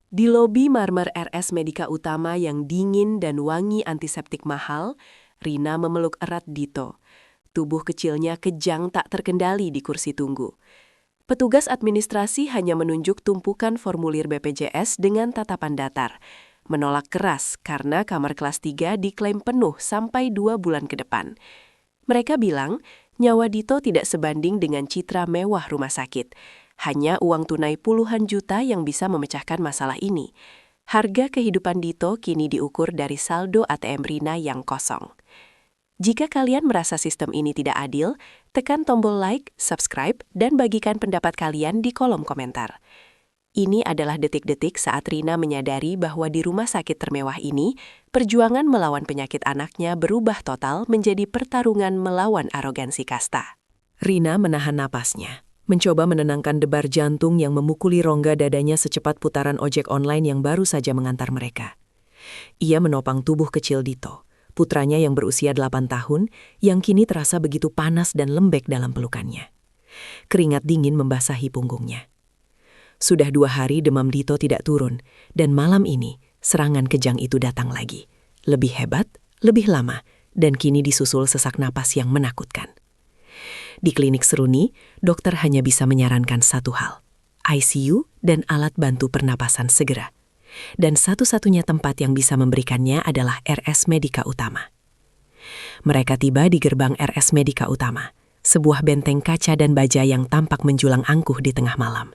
Di lobi marmer RS Medika Utama yang dingin dan wangi antiseptik mahal, Rina memeluk erat Dito. Tubuh kecilnya kejang tak terkendali di kursi tunggu. Petugas administrasi hanya menunjuk tumpukan formulir BPJS dengan tatapan datar. Menolak keras karena kamar kelas 3 diklaim penuh sampai 2 bulan ke depan. Mereka bilang, nyawa Dito tidak sebanding dengan citra mewah rumah sakit. Hanya uang tunai puluhan juta yang bisa memecahkan masalah ini. Harga kehidupan Dito kini diukur dari saldo ATM Rina yang kosong. Jika kalian merasa sistem ini tidak adil, tekan tombol like, subscribe, dan bagikan pendapat kalian di kolom komentar. Ini adalah detik-detik saat Rina menyadari bahwa di rumah sakit termewah ini, perjuangan melawan penyakit anaknya berubah total menjadi pertarungan melawan arogansi kasta. Rina menahan napasnya, mencoba menenangkan debar jantung yang memukuli rongga dadanya secepat putaran ojek online yang baru saja mengantar mereka. Ia menopang tubuh kecil Dito, putranya yang berusia 8 tahun, yang kini terasa begitu panas dan lembek dalam pelukannya. Keringat dingin membasahi punggungnya. Sudah 2 hari demam Dito tidak turun, dan malam ini serangan kejang itu datang lagi. Lebih hebat, lebih lama, dan kini disusul sesak napas yang menakutkan. Di klinik Seruni, dokter hanya bisa menyarankan satu hal, ICU dan alat bantu pernapasan segera. Dan satu-satunya tempat yang bisa memberikannya adalah RS Medika Utama. Mereka tiba di gerbang RS Medika Utama, sebuah benteng kaca dan baja yang tampak menjulang angkuh di tengah malam.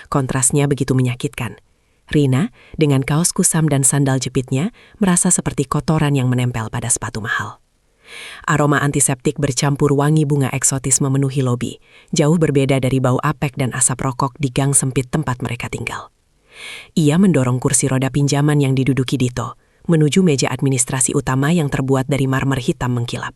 Kontrasnya begitu menyakitkan. Rina, dengan kaos kusam dan sandal jepitnya, merasa seperti kotoran yang menempel pada sepatu mahal. Aroma antiseptik bercampur wangi bunga eksotis memenuhi lobi, jauh berbeda dari bau apek dan asap rokok di gang sempit tempat mereka tinggal. Ia mendorong kursi roda pinjaman yang diduduki Dito, menuju meja administrasi utama yang terbuat dari marmer hitam mengkilap.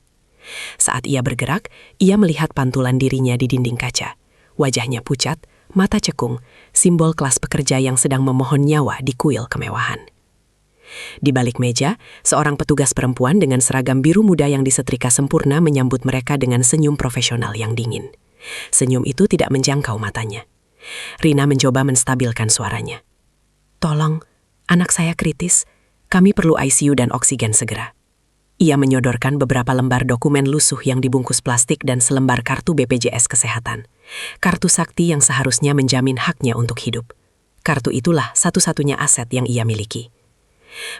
Saat ia bergerak, ia melihat pantulan dirinya di dinding kaca. Wajahnya pucat, mata cekung, simbol kelas pekerja yang sedang memohon nyawa di kuil kemewahan. Di balik meja, seorang petugas perempuan dengan seragam biru muda yang disetrika sempurna menyambut mereka dengan senyum profesional yang dingin. Senyum itu tidak menjangkau matanya. Rina mencoba menstabilkan suaranya. "Tolong, anak saya kritis. Kami perlu ICU dan oksigen segera." Ia menyodorkan beberapa lembar dokumen lusuh yang dibungkus plastik dan selembar kartu BPJS Kesehatan. Kartu sakti yang seharusnya menjamin haknya untuk hidup. Kartu itulah satu-satunya aset yang ia miliki.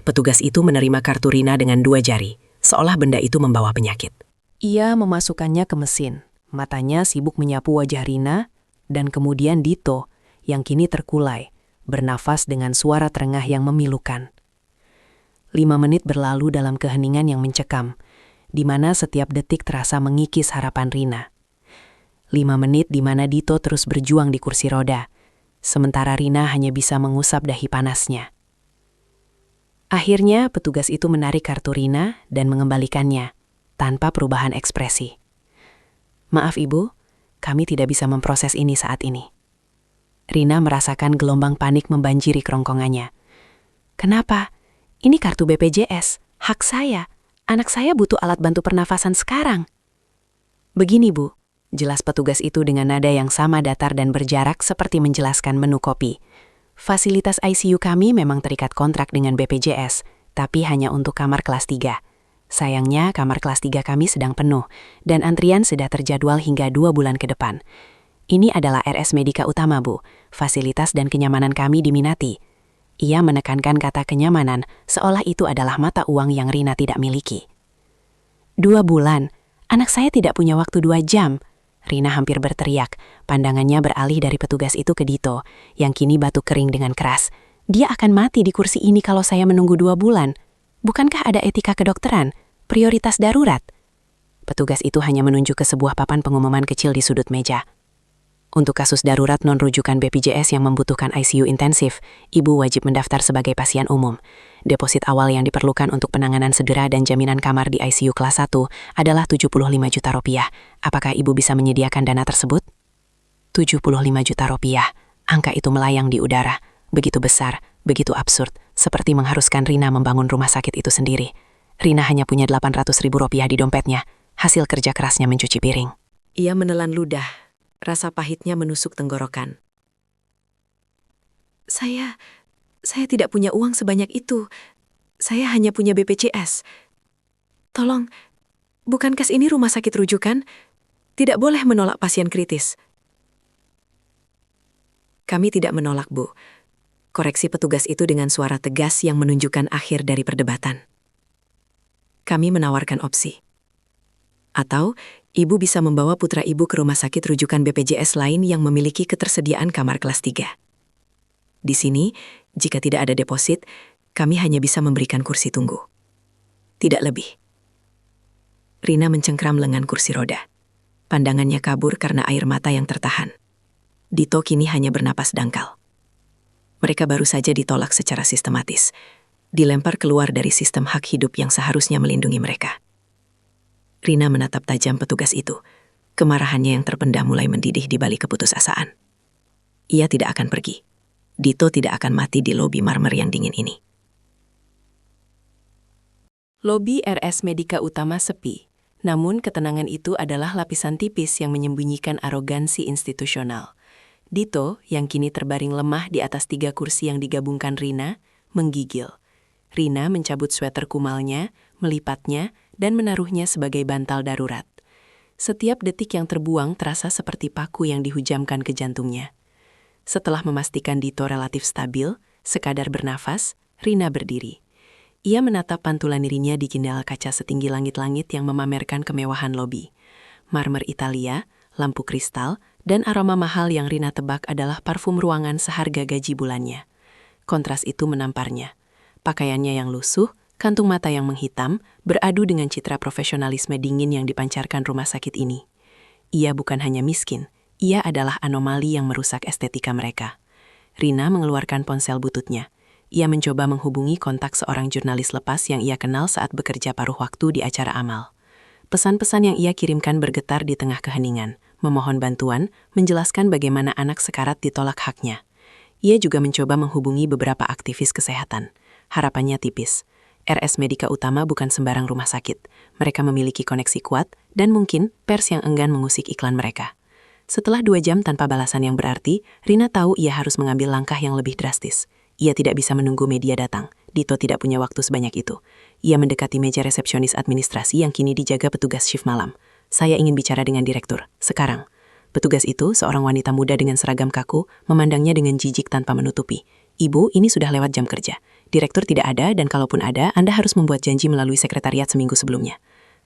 Petugas itu menerima kartu Rina dengan 2 jari, seolah benda itu membawa penyakit. Ia memasukkannya ke mesin. Matanya sibuk menyapu wajah Rina, dan kemudian Dito, yang kini terkulai, bernafas dengan suara terengah yang memilukan. 5 menit berlalu dalam keheningan yang mencekam, di mana setiap detik terasa mengikis harapan Rina. 5 menit di mana Dito terus berjuang di kursi roda, sementara Rina hanya bisa mengusap dahi panasnya. Akhirnya, petugas itu menarik kartu Rina dan mengembalikannya, tanpa perubahan ekspresi. "Maaf Ibu, kami tidak bisa memproses ini saat ini." Rina merasakan gelombang panik membanjiri kerongkongannya. "Kenapa? Ini kartu BPJS, hak saya. Anak saya butuh alat bantu pernafasan sekarang." "Begini Bu," jelas petugas itu dengan nada yang sama datar dan berjarak seperti menjelaskan menu kopi. "Fasilitas ICU kami memang terikat kontrak dengan BPJS, tapi hanya untuk kamar kelas 3. Sayangnya kamar kelas 3 kami sedang penuh, dan antrian sudah terjadwal hingga 2 bulan ke depan. Ini adalah RS Medika Utama Bu, fasilitas dan kenyamanan kami diminati." Ia menekankan kata kenyamanan, seolah itu adalah mata uang yang Rina tidak miliki. 2 bulan? Anak saya tidak punya waktu 2 jam. Rina hampir berteriak, pandangannya beralih dari petugas itu ke Dito, yang kini batuk kering dengan keras. "Dia akan mati di kursi ini kalau saya menunggu 2 bulan. Bukankah ada etika kedokteran? Prioritas darurat?" Petugas itu hanya menunjuk ke sebuah papan pengumuman kecil di sudut meja. "Untuk kasus darurat non-rujukan BPJS yang membutuhkan ICU intensif, Ibu wajib mendaftar sebagai pasien umum. Deposit awal yang diperlukan untuk penanganan segera dan jaminan kamar di ICU kelas 1 adalah 75 juta rupiah. Apakah Ibu bisa menyediakan dana tersebut?" 75 juta rupiah. Angka itu melayang di udara. Begitu besar, begitu absurd, seperti mengharuskan Rina membangun rumah sakit itu sendiri. Rina hanya punya 800 ribu rupiah di dompetnya, hasil kerja kerasnya mencuci piring. Ia menelan ludah. Rasa pahitnya menusuk tenggorokan. Saya Saya tidak punya uang sebanyak itu. Saya hanya punya BPJS. Tolong, bukankah ini rumah sakit rujukan? Tidak boleh menolak pasien kritis. Kami tidak menolak, Bu. Koreksi petugas itu dengan suara tegas yang menunjukkan akhir dari perdebatan. Kami menawarkan opsi. Atau, ibu bisa membawa putra ibu ke rumah sakit rujukan BPJS lain yang memiliki ketersediaan kamar kelas 3. Di sini, jika tidak ada deposit, kami hanya bisa memberikan kursi tunggu. Tidak lebih. Rina mencengkram lengan kursi roda. Pandangannya kabur karena air mata yang tertahan. Dito kini hanya bernapas dangkal. Mereka baru saja ditolak secara sistematis, dilempar keluar dari sistem hak hidup yang seharusnya melindungi mereka. Rina menatap tajam petugas itu. Kemarahannya yang terpendam mulai mendidih di balik keputusasaan. Ia tidak akan pergi. Dito tidak akan mati di lobi marmer yang dingin ini. Lobi RS Medika Utama sepi, namun ketenangan itu adalah lapisan tipis yang menyembunyikan arogansi institusional. Dito, yang kini terbaring lemah di atas 3 kursi yang digabungkan Rina, menggigil. Rina mencabut sweater kumalnya, melipatnya, dan menaruhnya sebagai bantal darurat. Setiap detik yang terbuang terasa seperti paku yang dihujamkan ke jantungnya. Setelah memastikan Dito relatif stabil, sekadar bernafas, Rina berdiri. Ia menatap pantulan dirinya di jendela kaca setinggi langit-langit yang memamerkan kemewahan lobi. Marmer Italia, lampu kristal, dan aroma mahal yang Rina tebak adalah parfum ruangan seharga gaji bulannya. Kontras itu menamparnya. Pakaiannya yang lusuh, kantung mata yang menghitam, beradu dengan citra profesionalisme dingin yang dipancarkan rumah sakit ini. Ia bukan hanya miskin, ia adalah anomali yang merusak estetika mereka. Rina mengeluarkan ponsel bututnya. Ia mencoba menghubungi kontak seorang jurnalis lepas yang ia kenal saat bekerja paruh waktu di acara amal. Pesan-pesan yang ia kirimkan bergetar di tengah keheningan, memohon bantuan, menjelaskan bagaimana anak sekarat ditolak haknya. Ia juga mencoba menghubungi beberapa aktivis kesehatan. Harapannya tipis. RS Medika Utama bukan sembarang rumah sakit. Mereka memiliki koneksi kuat dan mungkin pers yang enggan mengusik iklan mereka. Setelah 2 jam tanpa balasan yang berarti, Rina tahu ia harus mengambil langkah yang lebih drastis. Ia tidak bisa menunggu media datang. Dito tidak punya waktu sebanyak itu. Ia mendekati meja resepsionis administrasi yang kini dijaga petugas shift malam. Saya ingin bicara dengan direktur, sekarang. Petugas itu, seorang wanita muda dengan seragam kaku, memandangnya dengan jijik tanpa menutupi. Ibu, ini sudah lewat jam kerja. Direktur tidak ada dan kalaupun ada, Anda harus membuat janji melalui sekretariat seminggu sebelumnya.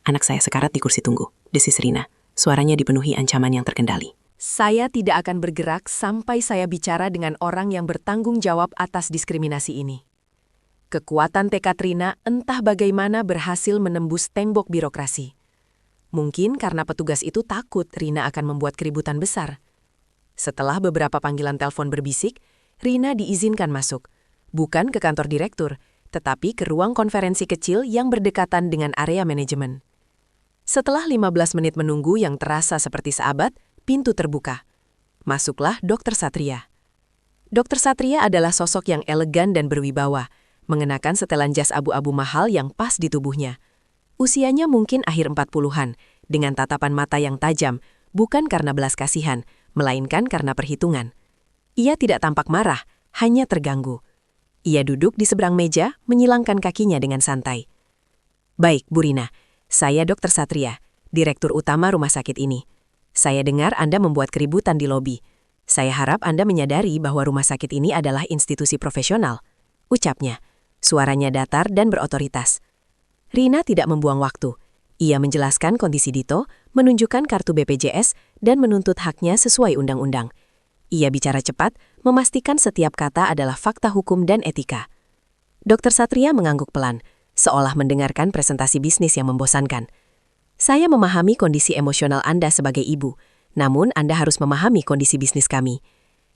Anak saya sekarat di kursi tunggu, desis Rina. Suaranya dipenuhi ancaman yang terkendali. Saya tidak akan bergerak sampai saya bicara dengan orang yang bertanggung jawab atas diskriminasi ini. Kekuatan tekad Rina entah bagaimana berhasil menembus tembok birokrasi. Mungkin karena petugas itu takut Rina akan membuat keributan besar. Setelah beberapa panggilan telepon berbisik, Rina diizinkan masuk. Bukan ke kantor direktur, tetapi ke ruang konferensi kecil yang berdekatan dengan area manajemen. Setelah 15 menit menunggu yang terasa seperti seabad, pintu terbuka. Masuklah Dr. Satria. Dr. Satria adalah sosok yang elegan dan berwibawa, mengenakan setelan jas abu-abu mahal yang pas di tubuhnya. Usianya mungkin akhir 40-an, dengan tatapan mata yang tajam, bukan karena belas kasihan, melainkan karena perhitungan. Ia tidak tampak marah, hanya terganggu. Ia duduk di seberang meja, menyilangkan kakinya dengan santai. Baik, Bu Rina, saya Dr. Satria, Direktur Utama rumah sakit ini. Saya dengar Anda membuat keributan di lobi. Saya harap Anda menyadari bahwa rumah sakit ini adalah institusi profesional. Ucapnya, suaranya datar dan berotoritas. Rina tidak membuang waktu. Ia menjelaskan kondisi Dito, menunjukkan kartu BPJS, dan menuntut haknya sesuai undang-undang. Ia bicara cepat, memastikan setiap kata adalah fakta hukum dan etika. Dr. Satria mengangguk pelan, seolah mendengarkan presentasi bisnis yang membosankan. Saya memahami kondisi emosional Anda sebagai ibu, namun Anda harus memahami kondisi bisnis kami.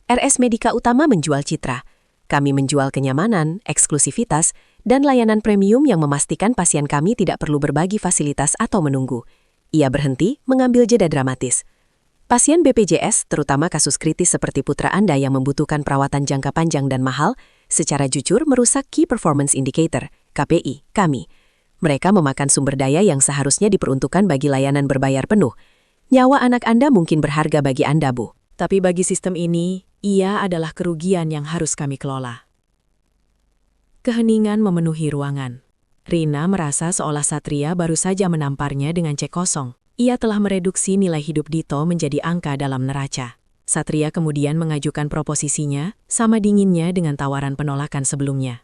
RS Medika Utama menjual citra. Kami menjual kenyamanan, eksklusivitas, dan layanan premium yang memastikan pasien kami tidak perlu berbagi fasilitas atau menunggu. Ia berhenti, mengambil jeda dramatis. Pasien BPJS, terutama kasus kritis seperti putra Anda yang membutuhkan perawatan jangka panjang dan mahal, secara jujur merusak Key Performance Indicator, KPI, kami. Mereka memakan sumber daya yang seharusnya diperuntukkan bagi layanan berbayar penuh. Nyawa anak Anda mungkin berharga bagi Anda, Bu. Tapi bagi sistem ini, ia adalah kerugian yang harus kami kelola. Keheningan memenuhi ruangan. Rina merasa seolah Satria baru saja menamparnya dengan cek kosong. Ia telah mereduksi nilai hidup Dito menjadi angka dalam neraca. Satria kemudian mengajukan proposisinya, sama dinginnya dengan tawaran penolakan sebelumnya.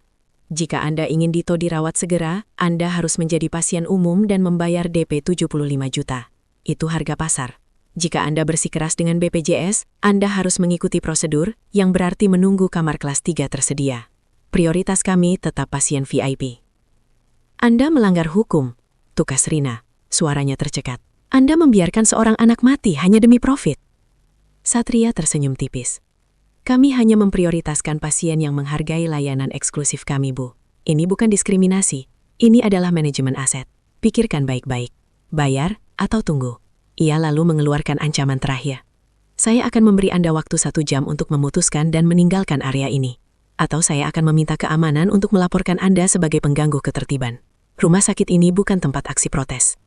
Jika Anda ingin Dito dirawat segera, Anda harus menjadi pasien umum dan membayar DP 75 juta. Itu harga pasar. Jika Anda bersikeras dengan BPJS, Anda harus mengikuti prosedur, yang berarti menunggu kamar kelas 3 tersedia. Prioritas kami tetap pasien VIP. Anda melanggar hukum, tukas Rina. Suaranya tercekat. Anda membiarkan seorang anak mati hanya demi profit. Satria tersenyum tipis. Kami hanya memprioritaskan pasien yang menghargai layanan eksklusif kami, Bu. Ini bukan diskriminasi. Ini adalah manajemen aset. Pikirkan baik-baik. Bayar atau tunggu. Ia lalu mengeluarkan ancaman terakhir. Saya akan memberi Anda waktu 1 jam untuk memutuskan dan meninggalkan area ini. Atau saya akan meminta keamanan untuk melaporkan Anda sebagai pengganggu ketertiban. Rumah sakit ini bukan tempat aksi protes.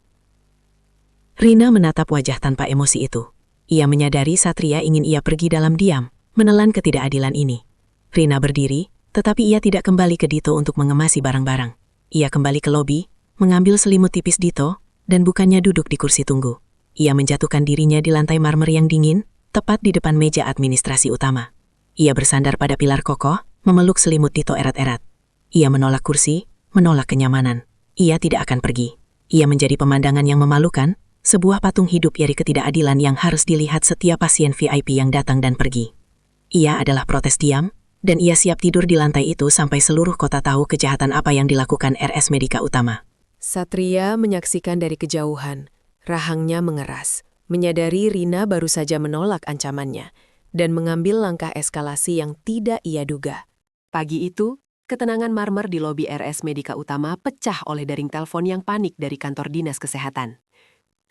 Rina menatap wajah tanpa emosi itu. Ia menyadari Satria ingin ia pergi dalam diam, menelan ketidakadilan ini. Rina berdiri, tetapi ia tidak kembali ke Dito untuk mengemasi barang-barang. Ia kembali ke lobi, mengambil selimut tipis Dito, dan bukannya duduk di kursi tunggu. Ia menjatuhkan dirinya di lantai marmer yang dingin, tepat di depan meja administrasi utama. Ia bersandar pada pilar kokoh, memeluk selimut Dito erat-erat. Ia menolak kursi, menolak kenyamanan. Ia tidak akan pergi. Ia menjadi pemandangan yang memalukan, sebuah patung hidup dari ketidakadilan yang harus dilihat setiap pasien VIP yang datang dan pergi. Ia adalah protes diam, dan ia siap tidur di lantai itu sampai seluruh kota tahu kejahatan apa yang dilakukan RS Medika Utama. Satria menyaksikan dari kejauhan. Rahangnya mengeras, menyadari Rina baru saja menolak ancamannya, dan mengambil langkah eskalasi yang tidak ia duga. Pagi itu, ketenangan marmer di lobi RS Medika Utama pecah oleh dering telepon yang panik dari kantor dinas kesehatan.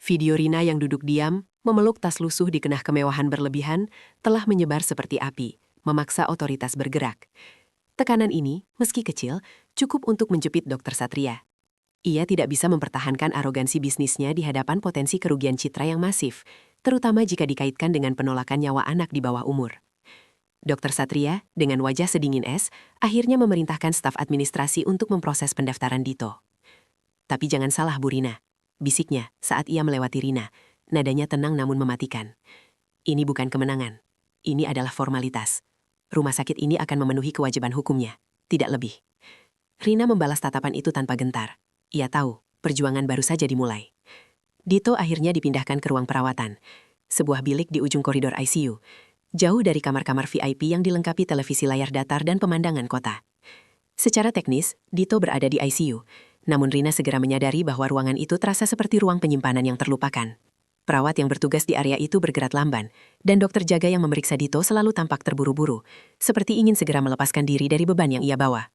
Video Rina yang duduk diam, memeluk tas lusuh di kenah kemewahan berlebihan, telah menyebar seperti api, memaksa otoritas bergerak. Tekanan ini, meski kecil, cukup untuk menjepit Dr. Satria. Ia tidak bisa mempertahankan arogansi bisnisnya di hadapan potensi kerugian citra yang masif, terutama jika dikaitkan dengan penolakan nyawa anak di bawah umur. Dr. Satria, dengan wajah sedingin es, akhirnya memerintahkan staf administrasi untuk memproses pendaftaran Dito. Tapi jangan salah, Bu Rina, bisiknya saat ia melewati Rina, nadanya tenang namun mematikan. Ini bukan kemenangan. Ini adalah formalitas. Rumah sakit ini akan memenuhi kewajiban hukumnya, tidak lebih. Rina membalas tatapan itu tanpa gentar. Ia tahu, perjuangan baru saja dimulai. Dito akhirnya dipindahkan ke ruang perawatan, sebuah bilik di ujung koridor ICU, jauh dari kamar-kamar VIP yang dilengkapi televisi layar datar dan pemandangan kota. Secara teknis, Dito berada di ICU, namun Rina segera menyadari bahwa ruangan itu terasa seperti ruang penyimpanan yang terlupakan. Perawat yang bertugas di area itu bergerak lamban, dan dokter jaga yang memeriksa Dito selalu tampak terburu-buru, seperti ingin segera melepaskan diri dari beban yang ia bawa.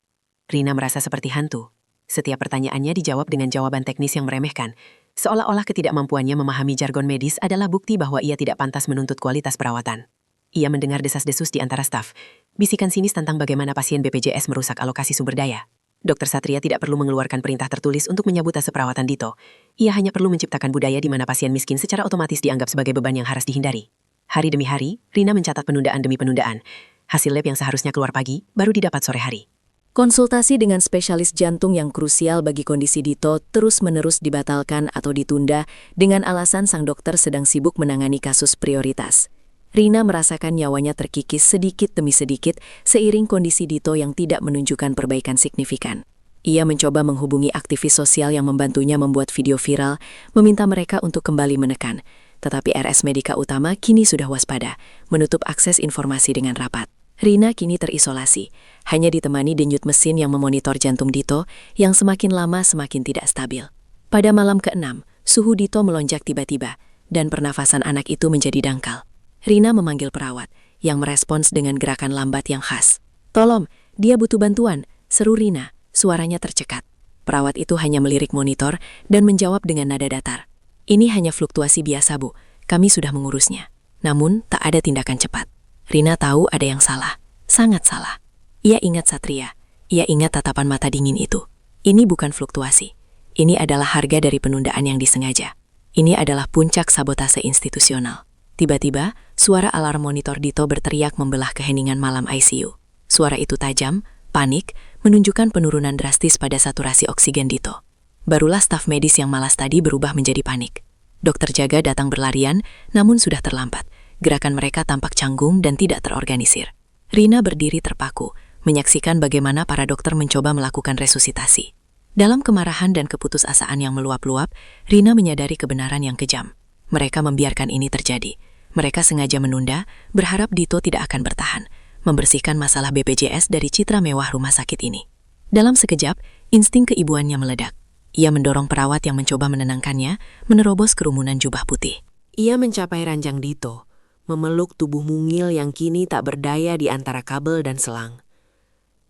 Rina merasa seperti hantu. Setiap pertanyaannya dijawab dengan jawaban teknis yang meremehkan, seolah-olah ketidakmampuannya memahami jargon medis adalah bukti bahwa ia tidak pantas menuntut kualitas perawatan. Ia mendengar desas-desus di antara staf, bisikan sinis tentang bagaimana pasien BPJS merusak alokasi sumber daya. Dr. Satria tidak perlu mengeluarkan perintah tertulis untuk menyabotase perawatan Dito. Ia hanya perlu menciptakan budaya di mana pasien miskin secara otomatis dianggap sebagai beban yang harus dihindari. Hari demi hari, Rina mencatat penundaan demi penundaan. Hasil lab yang seharusnya keluar pagi, baru didapat sore hari. Konsultasi dengan spesialis jantung yang krusial bagi kondisi Dito terus-menerus dibatalkan atau ditunda dengan alasan sang dokter sedang sibuk menangani kasus prioritas. Rina merasakan nyawanya terkikis sedikit demi sedikit seiring kondisi Dito yang tidak menunjukkan perbaikan signifikan. Ia mencoba menghubungi aktivis sosial yang membantunya membuat video viral, meminta mereka untuk kembali menekan. Tetapi RS Medika Utama kini sudah waspada, menutup akses informasi dengan rapat. Rina kini terisolasi, hanya ditemani denyut mesin yang memonitor jantung Dito yang semakin lama semakin tidak stabil. Pada malam ke-6, suhu Dito melonjak tiba-tiba, dan pernafasan anak itu menjadi dangkal. Rina memanggil perawat, yang merespons dengan gerakan lambat yang khas. "Tolong, dia butuh bantuan," seru Rina, suaranya tercekat. Perawat itu hanya melirik monitor dan menjawab dengan nada datar. "Ini hanya fluktuasi biasa, Bu. Kami sudah mengurusnya." Namun, tak ada tindakan cepat. Rina tahu ada yang salah, sangat salah. Ia ingat Satria, ia ingat tatapan mata dingin itu. Ini bukan fluktuasi. Ini adalah harga dari penundaan yang disengaja. Ini adalah puncak sabotase institusional. Tiba-tiba, suara alarm monitor Dito berteriak membelah keheningan malam ICU. Suara itu tajam, panik, menunjukkan penurunan drastis pada saturasi oksigen Dito. Barulah staf medis yang malas tadi berubah menjadi panik. Dokter jaga datang berlarian, namun sudah terlambat. Gerakan mereka tampak canggung dan tidak terorganisir. Rina berdiri terpaku, menyaksikan bagaimana para dokter mencoba melakukan resusitasi. Dalam kemarahan dan keputusasaan yang meluap-luap, Rina menyadari kebenaran yang kejam. Mereka membiarkan ini terjadi. Mereka sengaja menunda, berharap Dito tidak akan bertahan, membersihkan masalah BPJS dari citra mewah rumah sakit ini. Dalam sekejap, insting keibuannya meledak. Ia mendorong perawat yang mencoba menenangkannya, menerobos kerumunan jubah putih. Ia mencapai ranjang Dito, memeluk tubuh mungil yang kini tak berdaya di antara kabel dan selang.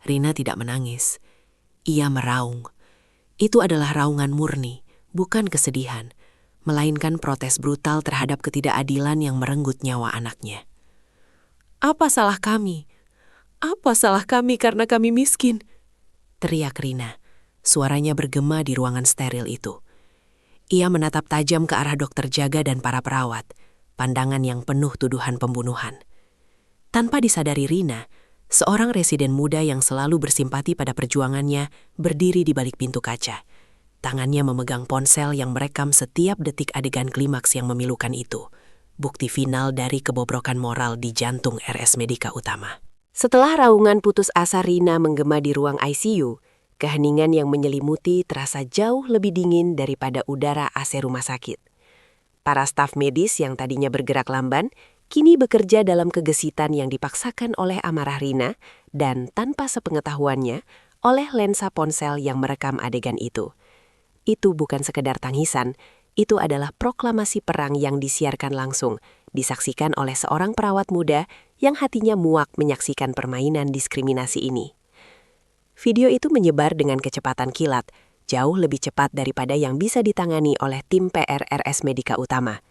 Rina tidak menangis. Ia meraung. Itu adalah raungan murni, bukan kesedihan, melainkan protes brutal terhadap ketidakadilan yang merenggut nyawa anaknya. "Apa salah kami? Apa salah kami karena kami miskin?" teriak Rina. Suaranya bergema di ruangan steril itu. Ia menatap tajam ke arah dokter jaga dan para perawat, pandangan yang penuh tuduhan pembunuhan. Tanpa disadari Rina, seorang residen muda yang selalu bersimpati pada perjuangannya berdiri di balik pintu kaca. Tangannya memegang ponsel yang merekam setiap detik adegan klimaks yang memilukan itu. Bukti final dari kebobrokan moral di jantung RS Medika Utama. Setelah raungan putus asa Rina menggema di ruang ICU, keheningan yang menyelimuti terasa jauh lebih dingin daripada udara AC rumah sakit. Para staf medis yang tadinya bergerak lamban, kini bekerja dalam kegesitan yang dipaksakan oleh amarah Rina dan tanpa sepengetahuannya oleh lensa ponsel yang merekam adegan itu. Itu bukan sekedar tangisan, itu adalah proklamasi perang yang disiarkan langsung, disaksikan oleh seorang perawat muda yang hatinya muak menyaksikan permainan diskriminasi ini. Video itu menyebar dengan kecepatan kilat, jauh lebih cepat daripada yang bisa ditangani oleh tim PR RS Medika Utama.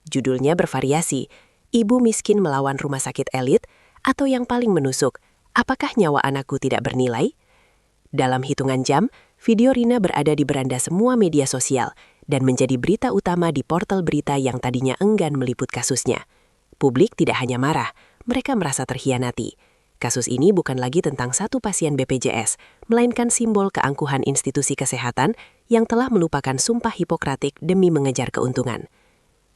Judulnya bervariasi, Ibu Miskin Melawan Rumah Sakit Elit, atau yang paling menusuk, Apakah Nyawa Anakku Tidak Bernilai? Dalam hitungan jam, video Rina berada di beranda semua media sosial dan menjadi berita utama di portal berita yang tadinya enggan meliput kasusnya. Publik tidak hanya marah, mereka merasa terhianati. Kasus ini bukan lagi tentang satu pasien BPJS, melainkan simbol keangkuhan institusi kesehatan yang telah melupakan sumpah Hipokratik demi mengejar keuntungan.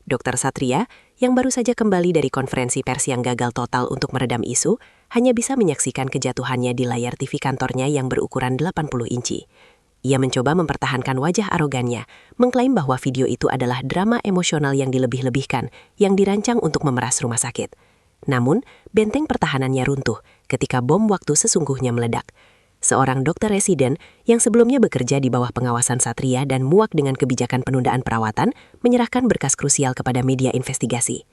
Dr. Satria, yang baru saja kembali dari konferensi pers yang gagal total untuk meredam isu, hanya bisa menyaksikan kejatuhannya di layar TV kantornya yang berukuran 80 inci. Ia mencoba mempertahankan wajah arogannya, mengklaim bahwa video itu adalah drama emosional yang dilebih-lebihkan, yang dirancang untuk memeras rumah sakit. Namun, benteng pertahanannya runtuh ketika bom waktu sesungguhnya meledak. Seorang dokter residen yang sebelumnya bekerja di bawah pengawasan Satria dan muak dengan kebijakan penundaan perawatan, menyerahkan berkas krusial kepada media investigasi.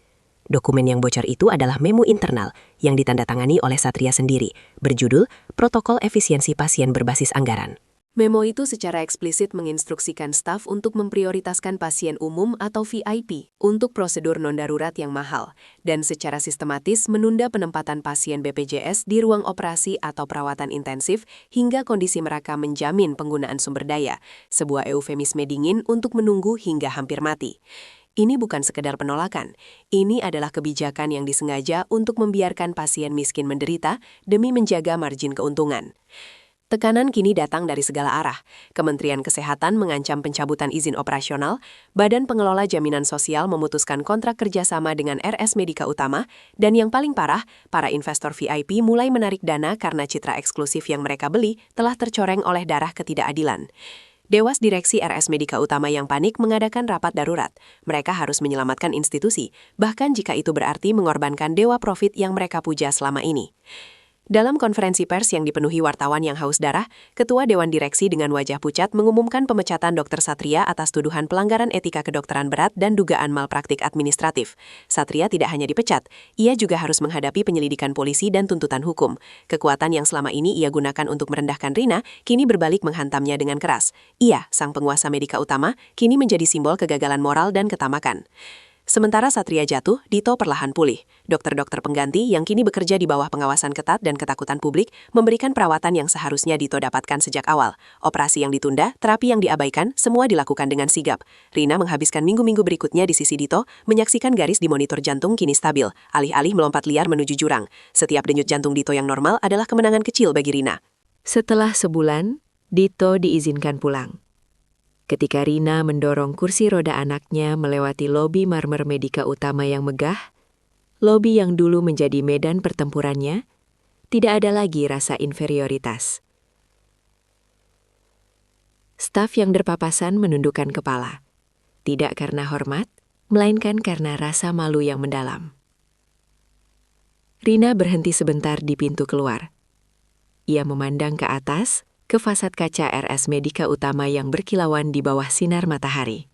Dokumen yang bocor itu adalah memo internal yang ditandatangani oleh Satria sendiri, berjudul Protokol Efisiensi Pasien Berbasis Anggaran. Memo itu secara eksplisit menginstruksikan staf untuk memprioritaskan pasien umum atau VIP untuk prosedur non-darurat yang mahal, dan secara sistematis menunda penempatan pasien BPJS di ruang operasi atau perawatan intensif hingga kondisi mereka menjamin penggunaan sumber daya, sebuah eufemisme dingin untuk menunggu hingga hampir mati. Ini bukan sekedar penolakan, ini adalah kebijakan yang disengaja untuk membiarkan pasien miskin menderita demi menjaga margin keuntungan. Tekanan kini datang dari segala arah. Kementerian Kesehatan mengancam pencabutan izin operasional, Badan Pengelola Jaminan Sosial memutuskan kontrak kerjasama dengan RS Medika Utama, dan yang paling parah, para investor VIP mulai menarik dana karena citra eksklusif yang mereka beli telah tercoreng oleh darah ketidakadilan. Dewas Direksi RS Medika Utama yang panik mengadakan rapat darurat. Mereka harus menyelamatkan institusi, bahkan jika itu berarti mengorbankan dewa profit yang mereka puja selama ini. Dalam konferensi pers yang dipenuhi wartawan yang haus darah, Ketua Dewan Direksi dengan wajah pucat mengumumkan pemecatan Dr. Satria atas tuduhan pelanggaran etika kedokteran berat dan dugaan malpraktik administratif. Satria tidak hanya dipecat, ia juga harus menghadapi penyelidikan polisi dan tuntutan hukum. Kekuatan yang selama ini ia gunakan untuk merendahkan Rina, kini berbalik menghantamnya dengan keras. Ia, sang penguasa Medika Utama, kini menjadi simbol kegagalan moral dan ketamakan. Sementara Satria jatuh, Dito perlahan pulih. Dokter-dokter pengganti yang kini bekerja di bawah pengawasan ketat dan ketakutan publik memberikan perawatan yang seharusnya Dito dapatkan sejak awal. Operasi yang ditunda, terapi yang diabaikan, semua dilakukan dengan sigap. Rina menghabiskan minggu-minggu berikutnya di sisi Dito, menyaksikan garis di monitor jantung kini stabil, alih-alih melompat liar menuju jurang. Setiap denyut jantung Dito yang normal adalah kemenangan kecil bagi Rina. Setelah sebulan, Dito diizinkan pulang. Ketika Rina mendorong kursi roda anaknya melewati lobi Marmer Medika Utama yang megah, lobi yang dulu menjadi medan pertempurannya, tidak ada lagi rasa inferioritas. Staf yang berpapasan menundukkan kepala, tidak karena hormat, melainkan karena rasa malu yang mendalam. Rina berhenti sebentar di pintu keluar. Ia memandang ke atas, ke fasad kaca RS Medika Utama yang berkilauan di bawah sinar matahari.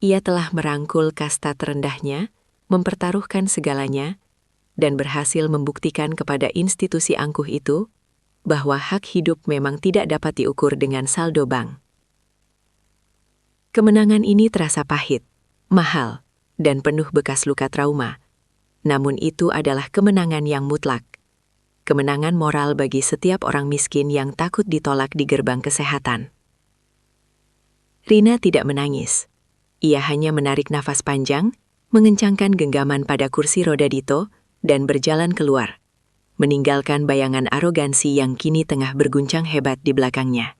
Ia telah merangkul kasta terendahnya, mempertaruhkan segalanya, dan berhasil membuktikan kepada institusi angkuh itu bahwa hak hidup memang tidak dapat diukur dengan saldo bank. Kemenangan ini terasa pahit, mahal, dan penuh bekas luka trauma. Namun itu adalah kemenangan yang mutlak. Kemenangan moral bagi setiap orang miskin yang takut ditolak di gerbang kesehatan. Rina tidak menangis. Ia hanya menarik nafas panjang, mengencangkan genggaman pada kursi roda Dito, dan berjalan keluar, meninggalkan bayangan arogansi yang kini tengah berguncang hebat di belakangnya.